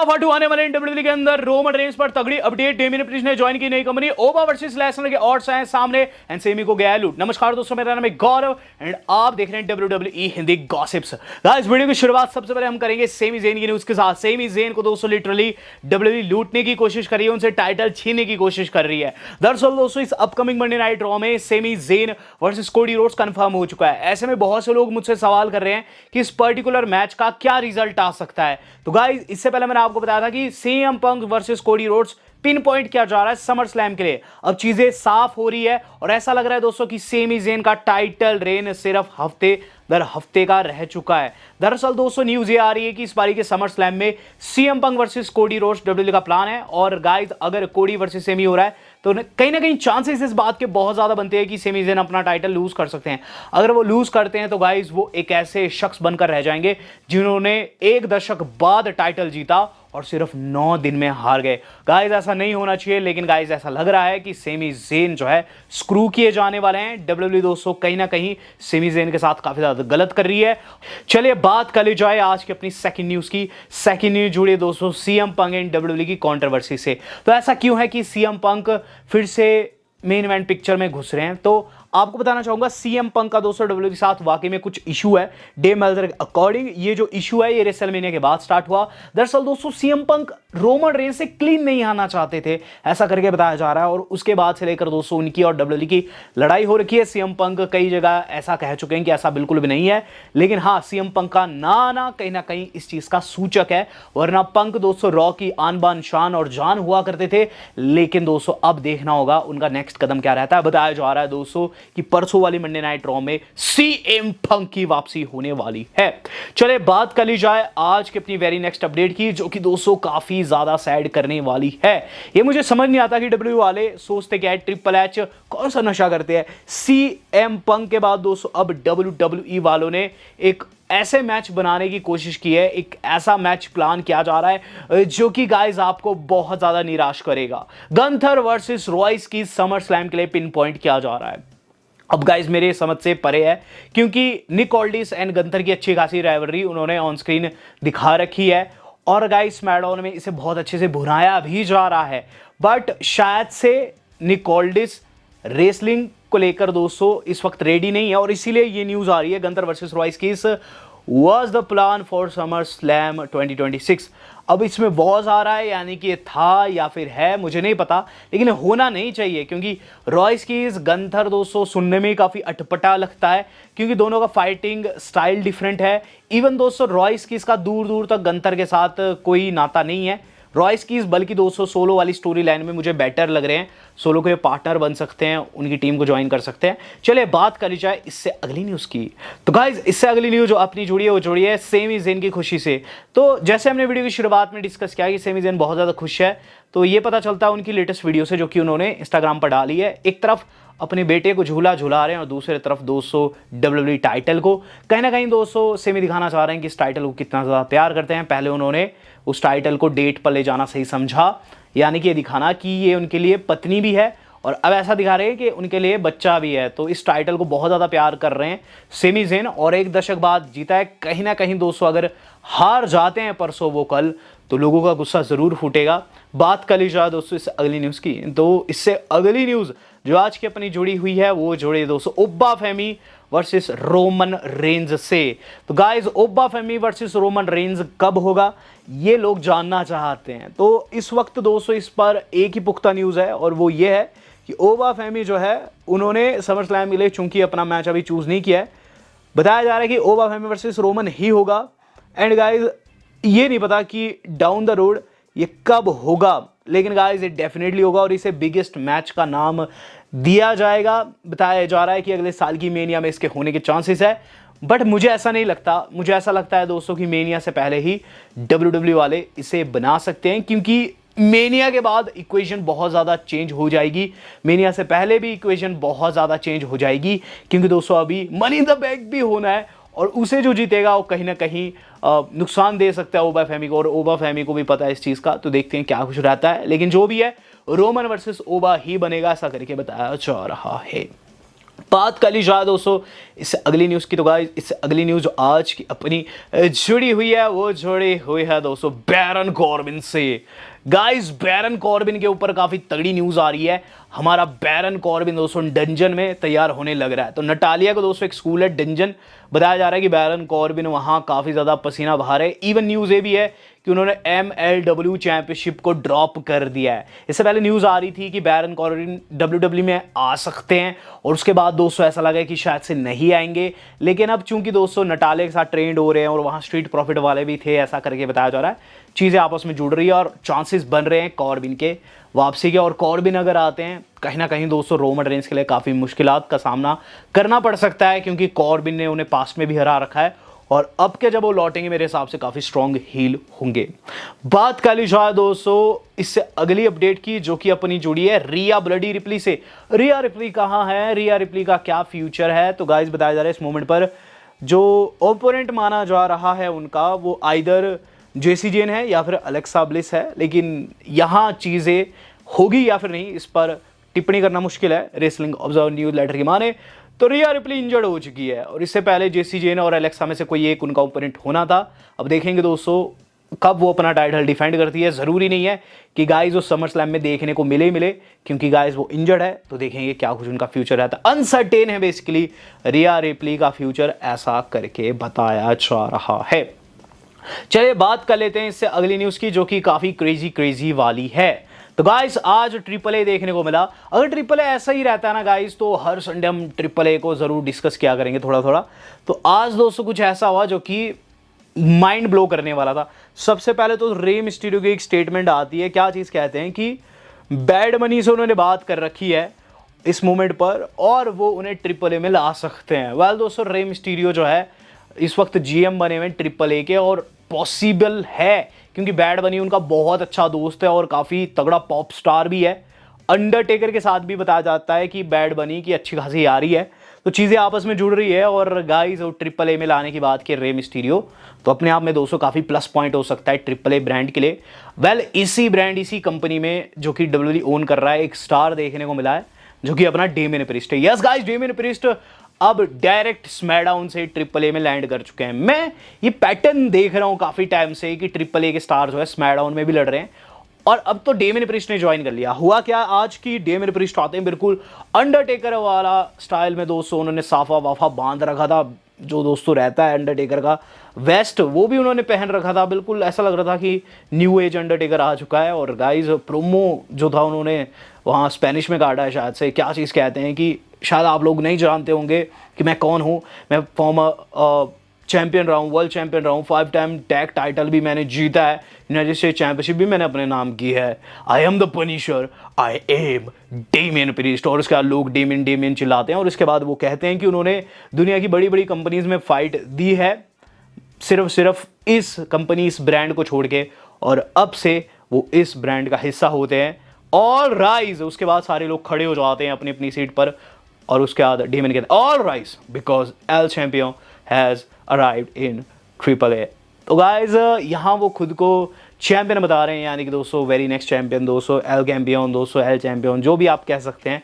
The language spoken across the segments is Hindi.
फटाफट आने वाले डब्ल्यूडब्ल्यूई के अंदर रोमन रेंस पर तगड़ी अपडेट। डेमियन प्रिस्ट ने ज्वाइन की नई कंपनी ओबा वर्सेस लेसनर के ऑड्स आए सामने एंड सेमी को गया लूट। नमस्कार दोस्तों, मेरा नाम है गौरव एंड आप देख रहे हैं WWE Hindi gossips. Guys, video की शुरुआत सबसे पहले हम करेंगे सेमी ज़ेन की न्यूज के साथ। सेमी ज़ेन को दोस्तों लिटरली डब्ल्यूडब्ल्यूई लूटने की कोशिश कर रही है, उनसे टाइटल छीनने की कोशिश कर रही है। दरअसल दोस्तों इस अपकमिंग मंडे नाइट रॉ में Sami Zayn versus Cody Rhodes confirm हो चुका है। ऐसे में बहुत से लोग मुझसे सवाल कर रहे हैं कि इस पर्टिकुलर मैच का क्या रिजल्ट आ सकता है। तो गाइस, इससे पहले मैंने आपको बताया था कि CM Punk versus Cody roads pin point किया जा रहा है समर स्लैम के लिए। अब चीजें साफ हो रही है और ऐसा लग रहा है दोस्तों कि सेमी ज़ेन का टाइटल रेन सिर्फ हफ्ते दर हफ्ते का रह चुका है। दरअसल दोस्तों न्यूज ये आ रही है कि इस बारी के समर स्लैम में CM Punk versus Cody roads WWE का प्लान है। और गाइस, अगर कोडी वर्सेस सेमी हो रहा है तो कहीं ना कहीं चांसेस इस बात के बहुत ज्यादा बनते हैं कि सेमी ज़ेन अपना टाइटल लूज कर सकते हैं। अगर वो लूज करते हैं तो गाइस वो एक ऐसे शख्स बनकर रह जाएंगे जिन्होंने एक दशक बाद टाइटल जीता और सिर्फ 9 दिन में हार गए। गाइस, ऐसा नहीं होना चाहिए, लेकिन गाइस ऐसा लग रहा है कि सेमी ज़ेन जो है स्क्रू किए जाने वाले हैं। डब्ल्यूडब्ल्यूई दोस्तों कहीं ना कहीं सेमी ज़ेन के साथ काफी ज्यादा गलत कर रही है। चलिए बात कर ली जाए आज की अपनी सेकंड न्यूज की। सेकंड न्यूज जुड़ी है दोस्तों सीएम पंक एंड डब्ल्यूडब्ल्यूई की कंट्रोवर्सी से। तो ऐसा क्यों है कि सीएम पंक फिर से मेन इवेंट पिक्चर में घुस रहे हैं? तो आपको बताना चाहूंगा सीएम पंक का दोस्तों डब्ल्यूडब्ल्यूई के साथ वाकई में कुछ इशू है। डेव मेल्जर के अकॉर्डिंग ये जो इशू है ये रेसलमेनिया के बाद स्टार्ट हुआ। दरअसल दोस्तों सीएम पंक रोमन रेंस से क्लीन नहीं आना चाहते थे, ऐसा करके बताया जा रहा है। और उसके बाद से लेकर दोस्तों उनकी और डब्ल्यूडब्ल्यूई की लड़ाई हो रखी है। सीएम पंक कई जगह ऐसा कह चुके हैं कि ऐसा बिल्कुल भी नहीं है, लेकिन हाँ, सीएम पंक का ना कहीं ना कहीं इस चीज का सूचक है। वरना पंक दोस्तों रॉ की आन बान शान और जान हुआ करते थे। लेकिन दोस्तों अब देखना होगा उनका नेक्स्ट कदम क्या रहता है। बताया जा रहा है दोस्तों कि परसों वाली मंडे नाइट रॉ में सीएम पंक की वापसी होने वाली है। चले बात कर ली जाए आज की अपनी वेरी नेक्स्ट अपडेट की, जो कि दोस्तों काफी ज्यादा सैड करने वाली है। ये मुझे समझ नहीं आता कि डब्ल्यू वाले सोचते क्या है, ट्रिपल एच कौन सा नशा करते हैं। सीएम पंक के बाद दोस्तों अब डब्ल्यूडब्ल्यूई वालों ने एक ऐसे मैच बनाने की कोशिश की है, एक ऐसा मैच प्लान किया जा रहा है जो कि गाइस आपको बहुत ज्यादा निराश करेगा। गंथर वर्सेस रॉयस की समर स्लैम के लिए पिन पॉइंट किया जा रहा है। अब गाइस मेरे समझ से परे है, क्योंकि निक ऑल्डिस एंड गंथर की अच्छी खासी राइवलरी उन्होंने ऑन स्क्रीन दिखा रखी है। और गाइस स्मैकडाउन में इसे बहुत अच्छे से भुनाया भी जा रहा है। बट शायद से निक ऑल्डिस रेसलिंग को लेकर दोस्तों इस वक्त रेडी नहीं है और इसीलिए ये न्यूज आ रही है गंथर वर्सेस रॉयस की was the plan for SummerSlam 2026। अब इसमें वॉज आ रहा है, यानी कि था या फिर है मुझे नहीं पता, लेकिन होना नहीं चाहिए क्योंकि रॉयस की इस गंथर दोस्तों सुनने में काफ़ी अटपटा लगता है क्योंकि दोनों का फाइटिंग स्टाइल डिफरेंट है। इवन दोस्तों रॉयस की इसका दूर दूर तक गंथर के साथ कोई नाता नहीं है। रॉयस की बल्कि दोस्तों सोलो वाली स्टोरी लाइन में मुझे बेटर लग रहे हैं। सोलो के पार्टनर बन सकते हैं, उनकी टीम को ज्वाइन कर सकते हैं। चलिए बात करी जाए इससे अगली न्यूज़ की। तो गाइज इससे अगली न्यूज़ जो अपनी जुड़ी है वो जुड़ी है सेमी ज़ेन की खुशी से। तो जैसे हमने वीडियो की शुरुआत में डिस्कस किया कि सेमी ज़ेन बहुत ज़्यादा खुश है, तो ये पता चलता है उनकी लेटेस्ट वीडियो से जो कि उन्होंने इंस्टाग्राम पर डाली है। एक तरफ अपने बेटे को झूला झूला रहे हैं और दूसरी तरफ दोस्तों डब्ल्यूडब्ल्यूई टाइटल को कहीं ना कहीं दोस्तों सेमी दिखाना चाह रहे हैं कि इस टाइटल को कितना ज़्यादा प्यार करते हैं। पहले उन्होंने उस टाइटल को डेट पर ले जाना सही समझा, यानी कि ये दिखाना कि ये उनके लिए पत्नी भी है, और अब ऐसा दिखा रहे हैं कि उनके लिए बच्चा भी है। तो इस टाइटल को बहुत ज़्यादा प्यार कर रहे हैं सेमी ज़ेन और एक दशक बाद जीता है। कहीं ना कहीं दोस्तों अगर हार जाते हैं परसों वो कल, तो लोगों का गुस्सा ज़रूर फूटेगा। बात कर ली जाए दोस्तों इससे अगली न्यूज़ की। तो इससे अगली न्यूज़ जो आज की अपनी जुड़ी हुई है वो जुड़ी दोस्तों ओबा फेमी वर्सेस रोमन रेंज से। तो गाइस ओबा फेमी वर्सेस रोमन रेंज कब होगा ये लोग जानना चाहते हैं। तो इस वक्त दोस्तों इस पर एक ही पुख्ता न्यूज़ है और वो ये है कि ओबा फेमी जो है उन्होंने समर स्लैम के लिए चूंकि अपना मैच अभी चूज़ नहीं किया है, बताया जा रहा है कि ओबा फेमी वर्सेस रोमन ही होगा। एंड गाइस ये नहीं पता कि डाउन द रोड ये कब होगा, लेकिन गाइस ये डेफिनेटली होगा और इसे बिगेस्ट मैच का नाम दिया जाएगा। बताया जा रहा है कि अगले साल की मेनिया में इसके होने के चांसेस है, बट मुझे ऐसा नहीं लगता। मुझे ऐसा लगता है दोस्तों कि मेनिया से पहले ही डब्ल्यूडब्ल्यूई वाले इसे बना सकते हैं, क्योंकि मेनिया के बाद इक्वेशन बहुत ज़्यादा चेंज हो जाएगी। मेनिया से पहले भी इक्वेशन बहुत ज़्यादा चेंज हो जाएगी, क्योंकि दोस्तों अभी मनी इन द बैंक भी होना है और उसे जो जीतेगा वो कहीं ना कहीं नुकसान दे सकता है ओबा फेमी को, और ओबा फेमी को भी पता है इस चीज़ का। तो देखते हैं क्या कुछ रहता है, लेकिन जो भी है रोमन वर्सेस ओबा ही बनेगा, ऐसा करके बताया जा रहा है। बात कर ली जाए दोस्तों इससे अगली न्यूज़ की। तो गाइस इससे अगली न्यूज़ आज की अपनी जुड़ी हुई है, वो जुड़ी हुई है दोस्तों बैरन कॉर्बिन से। गाइस बैरन कॉर्बिन के ऊपर काफ़ी तगड़ी न्यूज़ आ रही है। हमारा बैरन कॉर्बिन दोस्तों डंजन में तैयार होने लग रहा है। तो नटालिया को दोस्तों एक स्कूल है डंजन, बताया जा रहा है कि बैरन कॉर्बिन वहाँ काफ़ी ज़्यादा पसीना बहा रहे हैं। इवन न्यूज़ ये भी है कि उन्होंने MLW चैंपियनशिप को ड्रॉप कर दिया है। इससे पहले न्यूज़ आ रही थी कि बैरन कॉर्बिन WWE में आ सकते हैं, और उसके बाद दोस्तों ऐसा लगा कि शायद से नहीं आएंगे। लेकिन अब चूंकि दोस्तों नटाले के साथ ट्रेंड हो रहे हैं और वहाँ स्ट्रीट प्रॉफिट वाले भी थे, ऐसा करके बताया जा रहा है, चीज़ें आपस में जुड़ रही है और चांसेस बन रहे हैं कॉर्बिन के वापसी के। और कॉर्बिन अगर आते हैं कहीं ना कहीं दोस्तों रोमन रेंस के लिए काफ़ी मुश्किलात का सामना करना पड़ सकता है, क्योंकि कॉर्बिन ने उन्हें पास्ट में भी हरा रखा है और अब के जब वो लौटेंगे मेरे हिसाब से काफ़ी स्ट्रॉन्ग हील होंगे। बात कर ली जाए दोस्तों इससे अगली अपडेट की, जो कि अपनी जुड़ी है रिया ब्लडी रिप्ली से। रिया रिप्ली कहाँ है, रिया रिप्ली का क्या फ्यूचर है? तो गाइस बताया जा रहा है इस मोमेंट पर जो ओपोनेंट माना जा रहा है उनका वो आइदर जेसी जेन है या फिर अलेक्सा ब्लिस है। लेकिन यहाँ चीज़ें होगी या फिर नहीं, इस पर टिप्पणी करना मुश्किल है। रेसलिंग ऑब्जर्वर न्यूज़ लेटर की माने तो रिया रिप्ली इंजर्ड हो चुकी है और इससे पहले जेसी जेन और अलेक्सा में से कोई एक उनका ओपोनेंट होना था। अब देखेंगे दोस्तों कब वो अपना टाइटल डिफेंड करती है। ज़रूरी नहीं है कि गाइस वो समर स्लैम में देखने को मिले ही मिले, क्योंकि गाइस वो इंजर्ड है। तो देखेंगे क्या कुछ उनका फ्यूचर रहता है। अनसर्टेन है बेसिकली रिया रिप्ली का फ्यूचर, ऐसा करके बताया जा रहा है। चलिए बात कर लेते हैं इससे अगली न्यूज़ की, जो कि काफ़ी क्रेजी वाली है। तो गाइस आज ट्रिपल ए देखने को मिला। अगर ट्रिपल ए ऐसा ही रहता है ना गाइस, तो हर संडे हम ट्रिपल ए को ज़रूर डिस्कस किया करेंगे थोड़ा थोड़ा। तो आज दोस्तों कुछ ऐसा हुआ जो कि माइंड ब्लो करने वाला था। सबसे पहले तो रे मिस्टीरियो की एक स्टेटमेंट आती है। क्या चीज़ कहते हैं कि बैड मनी से उन्होंने बात कर रखी है इस मोमेंट पर और वो उन्हें ट्रिपल ए में ला सकते हैं। वेल दोस्तों रे मिस्टीरियो जो है इस वक्त GM बने हुए ट्रिपल ए के, और पॉसिबल है क्योंकि बैड बनी उनका बहुत अच्छा दोस्त है और काफ़ी तगड़ा पॉप स्टार भी है। अंडरटेकर के साथ भी बताया जाता है कि बैड बनी की अच्छी खासी यारी है। तो चीज़ें आपस में जुड़ रही है। और गाइस ट्रिपल ए में लाने की बात की रे मिस्टीरियो, तो अपने आप में दोस्तों काफ़ी प्लस पॉइंट हो सकता है ट्रिपल ए ब्रांड के लिए। वेल इसी ब्रांड इसी कंपनी में जो कि WWE ओन कर रहा है, एक स्टार देखने को मिला है जो कि अपना डेमियन प्रिस्ट है। यस गाइस डेमियन प्रिस्ट अब डायरेक्ट स्मैकडाउन से ट्रिपल ए में लैंड कर चुके हैं। मैं ये पैटर्न देख रहा हूँ काफ़ी टाइम से कि ट्रिपल ए के स्टार जो है स्मैकडाउन में भी लड़ रहे हैं, और अब तो डेमियन प्रिस्ट ने ज्वाइन कर लिया। हुआ क्या आज की डेमियन प्रिस्ट आते हैं बिल्कुल अंडरटेकर वाला स्टाइल में दोस्तों, उन्होंने साफा वाफा बांध रखा था जो दोस्तों रहता है अंडरटेकर का वेस्ट, वो भी उन्होंने पहन रखा था। बिल्कुल ऐसा लग रहा था कि न्यू एज अंडरटेकर आ चुका है। और गाइस प्रोमो जो था उन्होंने वहाँ स्पेनिश में काटा है शायद से। क्या चीज़ कहते हैं कि शायद आप लोग नहीं जानते होंगे कि मैं कौन हूँ। मैं फॉर्मर चैंपियन रहा हूँ, वर्ल्ड चैंपियन रहा हूँ, 5 टाइम टैग टाइटल भी मैंने जीता है, यूनाइटेड स्टेट चैंपियनशिप भी मैंने अपने नाम की है। I am the Punisher, I am Damian Priest. और उसके बाद लोग डेमियन डेमियन चिल्लाते हैं और उसके बाद वो कहते हैं कि उन्होंने दुनिया की बड़ी बड़ी कंपनीज में फाइट दी है, सिर्फ इस कंपनी इस ब्रांड को छोड़ के, और अब से वो इस ब्रांड का हिस्सा होते हैं। ऑल राइज, उसके बाद सारे लोग खड़े हो जाते हैं अपनी अपनी सीट पर, और उसके बाद डेमियन कहते हैं all rise because L champion has arrived in triple A. तो गाइज यहाँ वो खुद को चैंपियन बता रहे हैं, यानी कि दोस्तों वेरी नेक्स्ट चैंपियन दोस्तों, एल चैंपियन दोस्तों, एल चैंपियन जो भी आप कह सकते हैं।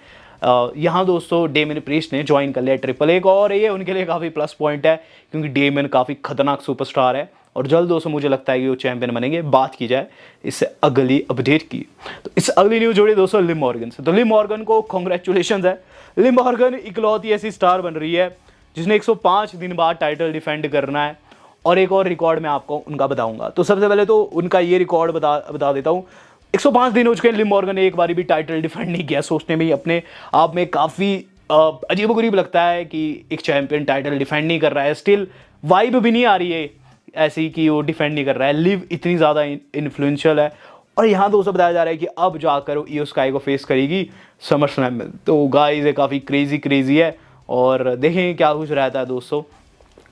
यहाँ दोस्तों डेमियन प्रीस्ट ने ज्वाइन कर लिया ट्रिपल ए को, और ये उनके लिए काफ़ी प्लस पॉइंट है क्योंकि डेमियन काफ़ी खतरनाक सुपरस्टार है और जल्द दोस्तों मुझे लगता है कि वो चैंपियन बनेंगे। बात की जाए इससे अगली अपडेट की, तो इस अगली न्यूज़ जोड़ी दोस्तों लिम मॉर्गन से। तो लिम मॉर्गन को कॉन्ग्रेचुलेशन है। लिम मॉर्गन इकलौती ऐसी स्टार बन रही है जिसने 105 दिन बाद टाइटल डिफेंड करना है, और एक और रिकॉर्ड मैं आपको उनका बताऊंगा। तो सबसे पहले तो उनका ये रिकॉर्ड बता देता हूँ। 105 दिन हो चुके हैं, लिम मॉर्गन ने एक बार भी टाइटल डिफेंड नहीं किया। सोचने में ही अपने आप में काफ़ी अजीबोगरीब लगता है कि एक चैंपियन टाइटल डिफेंड नहीं कर रहा है। स्टिल वाइब भी नहीं आ रही है ऐसी कि वो डिफेंड नहीं कर रहा है। लिव इतनी ज़्यादा इन्फ्लुएंशियल है, और यहाँ दोस्तों बताया जा रहा है कि अब जाकर वो ईओ स्काई को फेस करेगी समर स्लैम में। तो गाइस ये काफ़ी क्रेजी है, और देखेंगे क्या कुछ रहता है दोस्तों।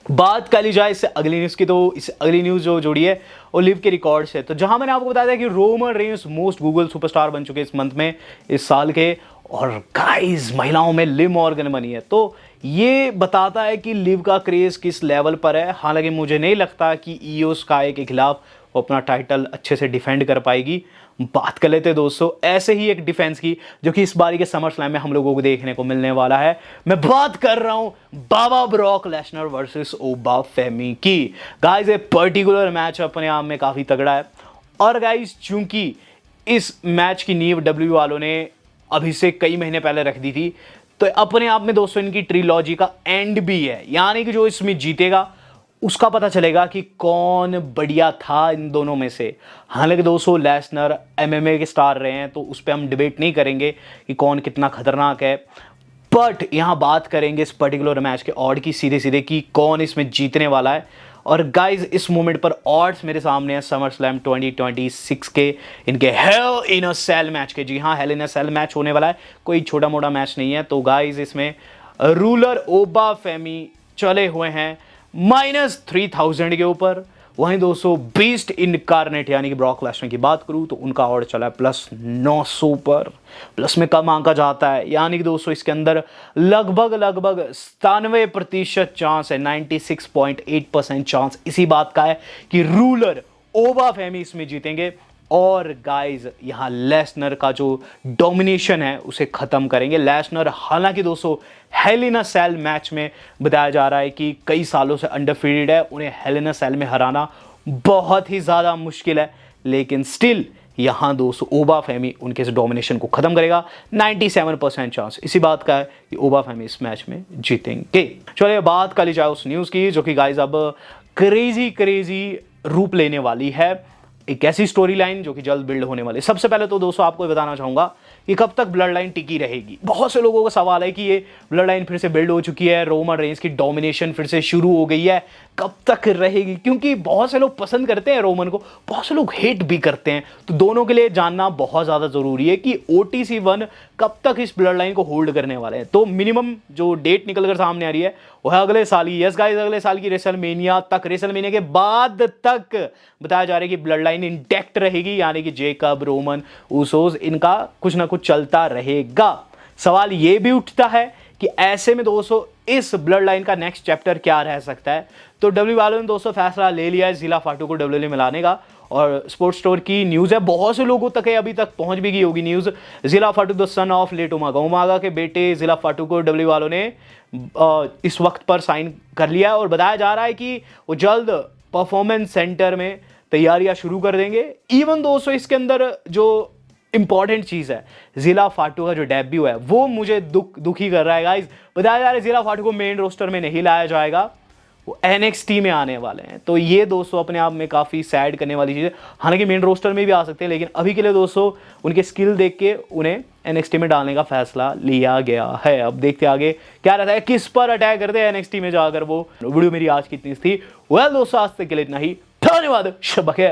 बात कर ली जाए इससे अगली न्यूज़ की, तो इस अगली न्यूज़ जो जुड़ी है वो लिव के रिकॉर्ड से। तो जहां मैंने आपको बताया था कि Roman Reigns most Google superstar बन चुके इस मंथ में, इस साल के, और गाइस महिलाओं में लिव मॉर्गन बनी है। तो ये बताता है कि लिव का क्रेज़ किस लेवल पर है। हालांकि मुझे नहीं लगता कि ईओ स्काई के खिलाफ वो अपना टाइटल अच्छे से डिफेंड कर पाएगी। बात कर लेते हैं दोस्तों ऐसे ही एक डिफेंस की जो कि इस बारी के समर स्लैम में हम लोगों को देखने को मिलने वाला है। मैं बात कर रहा हूं बाबा ब्रॉक लेसनर वर्सेस ओबा फेमी की। गाइस ये पर्टिकुलर मैच अपने आप में काफी तगड़ा है और गाइस चूंकि इस मैच की नींव डब्ल्यू वालों ने अभी से कई महीने पहले रख दी थी, तो अपने आप में दोस्तों इनकी ट्रिलॉजी का एंड भी है, यानी कि जो इसमें जीतेगा उसका पता चलेगा कि कौन बढ़िया था इन दोनों में से। हालांकि दोस्तों लेसनर एमएमए के स्टार रहे हैं तो उस पर हम डिबेट नहीं करेंगे कि कौन कितना खतरनाक है, बट यहां बात करेंगे इस पर्टिकुलर मैच के ऑड की सीधे सीधे कि कौन इसमें जीतने वाला है। और गाइज इस मोमेंट पर ऑड्स मेरे सामने है समर स्लैम 2026 के इनके हेल इन अ सेल मैच के। जी हाँ, हेल इन अ सेल मैच होने वाला है, कोई छोटा मोटा मैच नहीं है। तो गाइज इसमें रूलर ओबा फेमी चले हुए हैं -3000 के ऊपर। वहीं दोस्तों बीस्ट इनकारनेट यानी कि ब्रॉक लेसनर की बात करूं तो उनका ऑर्डर चला है +900 पर। प्लस में कम आंका जाता है, यानी कि दोस्तों इसके अंदर लगभग 97% चांस है, 96.8% चांस इसी बात का है कि रूलर ओबा फेमी इसमें जीतेंगे। और गाइज यहां लेसनर का जो डोमिनेशन है उसे खत्म करेंगे। लेसनर हालांकि दोस्तों हेल इन अ सेल मैच में बताया जा रहा है कि कई सालों से अंडरफीटेड है, उन्हें हेल इन अ सेल में हराना बहुत ही ज्यादा मुश्किल है, लेकिन स्टिल यहां दोस्तों ओबा फेमी उनके इस डोमिनेशन को खत्म करेगा। 97% चांस इसी बात का है कि ओबा फेमी इस मैच में जीतेंगे। चलिए बात कर ली जाए उस न्यूज की जो कि गाइज अब क्रेजी रूप लेने वाली है। एक ऐसी स्टोरी लाइन जो कि जल्द बिल्ड होने वाली है। सबसे पहले तो दोस्तों आपको बताना चाहूंगा कि कब तक ब्लड लाइन टिकी रहेगी। बहुत से लोगों का सवाल है कि ये ब्लड लाइन फिर से बिल्ड हो चुकी है, रोमन रेंस की डोमिनेशन फिर से शुरू हो गई है, कब तक रहेगी? क्योंकि बहुत से लोग पसंद करते हैं रोमन को, बहुत से लोग हेट भी करते हैं। तो दोनों के लिए जानना बहुत ज़्यादा ज़रूरी है कि OTC 1 कब तक इस ब्लड लाइन को होल्ड करने वाले हैं। तो मिनिमम जो डेट निकल कर सामने आ रही है वह है अगले साल ही। यस गाइस, अगले साल की रेसलमेनिया तक, रेसलमेनिया के बाद तक बताया जा रहा है कि ब्लड लाइन इंटैक्ट रहेगी, यानी कि जेकब, रोमन, उसोस इनका कुछ ना कुछ चलता रहेगा। सवाल यह भी उठता है कि ऐसे में दोस्तों इस ब्लड लाइन का नेक्स्ट चैप्टर क्या रह सकता है। तो डब्ल्यू वालों ने दोस्तों फैसला ले लिया है जिला फाटू को डब्ल्यू मिलाने का। और स्पोर्ट्स स्टोर की न्यूज़ है, बहुत से लोगों तक है, अभी तक पहुंच भी गई होगी news. Zilla Fatu the son of late Umaga, Umaga के बेटे जिला फाटू को डब्ल्यू वालों ने इस वक्त पर साइन कर लिया है और बताया जा रहा है कि वो जल्द परफॉर्मेंस सेंटर में तैयारियां शुरू कर देंगे। इवन दोस्तों इसके अंदर जो इंपॉर्टेंट चीज है, जिला फाटू का जो डेब्यू है वो मुझे दुखी कर रहा है गाइस। बताया जा रहा है जिला फाटू को मेन रोस्टर में नहीं लाया जाएगा, वो NXT में आने वाले हैं। तो ये दोस्तों अपने आप में काफी सैड करने वाली चीज है। हालांकि मेन रोस्टर में भी आ सकते हैं, लेकिन अभी के लिए दोस्तों उनके स्किल देख के उन्हें NXT में डालने का फैसला लिया गया है। अब देखते आगे क्या रहता है, किस पर अटैक करते हैं NXT में जाकर। वो वीडियो मेरी आज की इतनी थी। वेल दोस्तों आज तक के लिए इतना ही, धन्यवाद, शब बखैर।